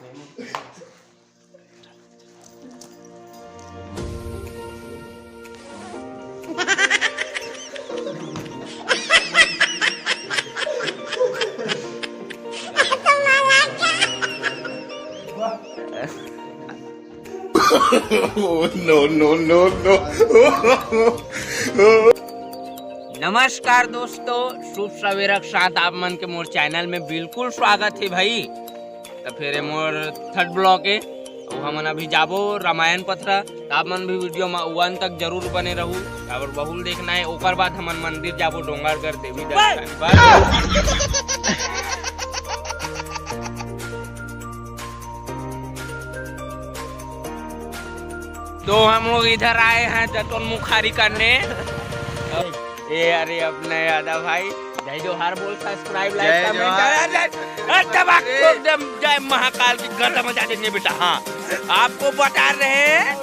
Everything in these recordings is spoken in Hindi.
No. नमस्कार दोस्तों, शुभ सवेरा के साथ आप मन के मोर चैनल में बिल्कुल स्वागत है भाई। तो फिर मोर थर्ड ब्लॉग है, हमन अभी जाबो रामायण पथरा। तो आप मन भी वीडियो में वन तक जरूर बने रहू और बहुल देखना है। ओकर बाद हमन मंदिर जाबो डोंगरगढ़ देवी दर्शन पर। तो हम लोग इधर आए हैं जतन मुखारी करने। ये अरे अपने यादव भाई जय जोहार बोल, सब्सक्राइब लाइक कमेंट जय महाकाल की गर्दा मचा देंगे बेटा। हाँ, आपको बता रहे हैं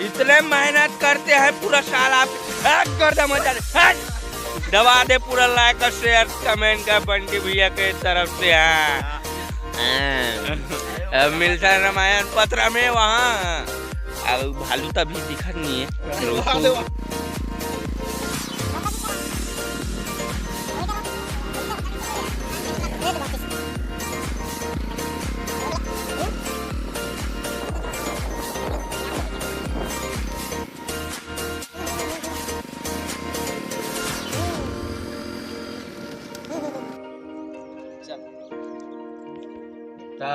इतने मेहनत करते हैं पूरा साल, आप गर्दा मचा दे, दबा दे पूरा लाइक और शेयर कमेंट का बंटी भैया के तरफ से। हाँ मिलता है रामायण पथरा में, वहाँ भालू तभी दिखा नहीं है।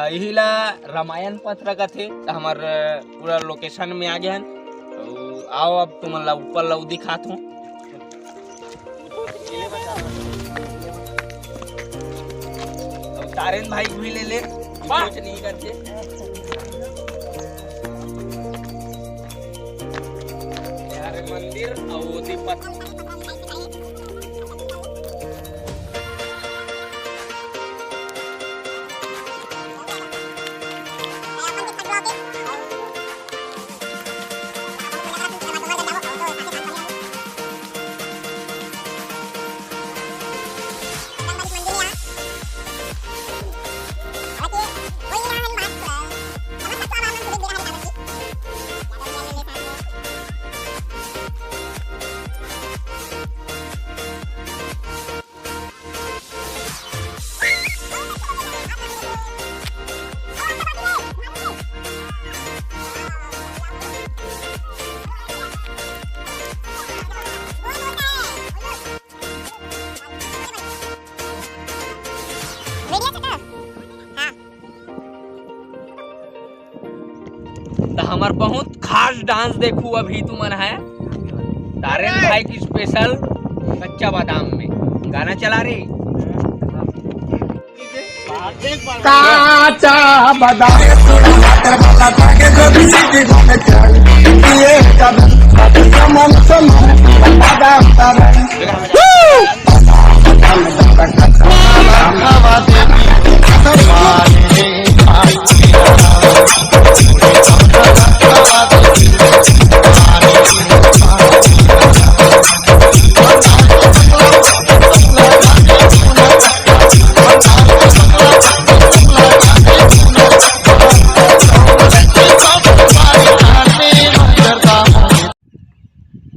यही ला रामायण पथरा का थे। हमार पूरा लोकेशन में आ गया है। तो आओ अब तुम ऊपर ला दिखाता हूँ। तारेन भाई भी ले ले, कुछ नहीं करते। यार मंदिर और दीपक तो हमार बहुत खास डांस देखू अभी तुमन है। तारेन भाई की स्पेशल कच्चा बादाम में गाना चला रे। काचा बादाम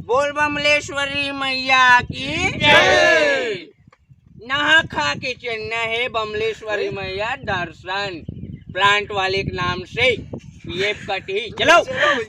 बोल बमलेश्वरी मैया की जय। नहा खा के चलना है बमलेश्वरी मैया दर्शन, प्लांट वाले के नाम से पीएफ कटी। चलो।